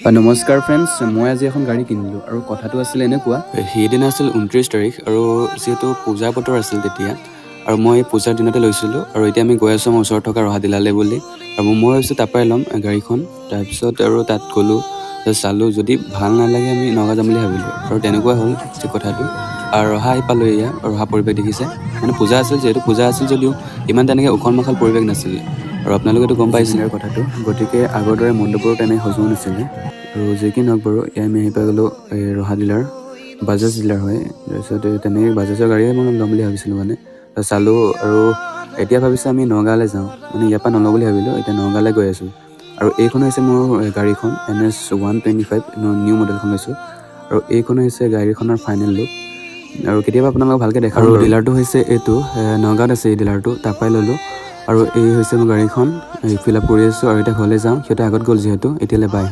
নমস্কাৰ ফ্ৰেণ্ডছ, মই আজি এখন গাড়ী কিনিলোঁ আৰু কথাটো আছিল এনেকুৱা, সেইদিনা আছিল 29 তাৰিখ আৰু যিহেতু পূজাৰ বতৰ আছিল তেতিয়া আৰু মই পূজাৰ দিনতে লৈছিলোঁ আৰু এতিয়া আমি গৈ আছোঁ আমাৰ ওচৰত থকা ৰহা ডিলাৰলৈ বুলি আৰু মই ভাবিছোঁ তাৰ পৰাই ল'ম গাড়ীখন। তাৰপিছত আৰু তাত গ'লোঁ, চালোঁ, যদি ভাল নালাগে আমি নগাঁও যাম বুলি ভাবিলোঁ আৰু তেনেকুৱা হ'ল যে কথাটো। আৰু ৰহা আহি পালোঁ, এয়া ৰহা পৰিৱেশ দেখিছে, মানে পূজা আছিল, যিহেতু পূজা আছিল যদিও ইমান তেনেকৈ উখল মাখল পৰিৱেশ নাছিলে আৰু আপোনালোকেতো গম পাইছে কথাটো। গতিকে আগৰ দৰে মণ্ডপৰো তেনেকৈ সজোৱা নাছিলে আৰু যি কি নহওক বাৰু, এতিয়া আমি আহি পাই গ'লোঁ এই ৰহা ডিলাৰ, বাজাজ ডিলাৰ হয়। তাৰপিছত তেনেকৈ বাজাজৰ গাড়ীয়ে মই ল'ম বুলি ভাবিছিলোঁ, মানে চালোঁ আৰু এতিয়া ভাবিছোঁ আমি নগাঁৱলৈ যাওঁ, মানে ইয়াৰ পৰা নলওঁ বুলি ভাবিলোঁ, এতিয়া নগাঁৱলৈ গৈ আছোঁ। আৰু এইখন হৈছে মোৰ গাড়ীখন NS 125 নিউ মডেলখন লৈছোঁ আৰু এইখন হৈছে গাড়ীখনৰ ফাইনেল লুক আৰু কেতিয়াবা আপোনালোকক ভালকৈ দেখাম। আৰু ডিলাৰটো হৈছে এইটো নগাঁৱত আছে, এই ডিলাৰটো তাৰ পৰাই ল'লোঁ আৰু এই হৈছে মোৰ গাড়ীখন, ফিল আপ কৰি আছোঁ আৰু এতিয়া ঘৰলৈ যাওঁ। সিহঁতে আগত গ'ল যিহেতু, এতিয়ালৈ বাই।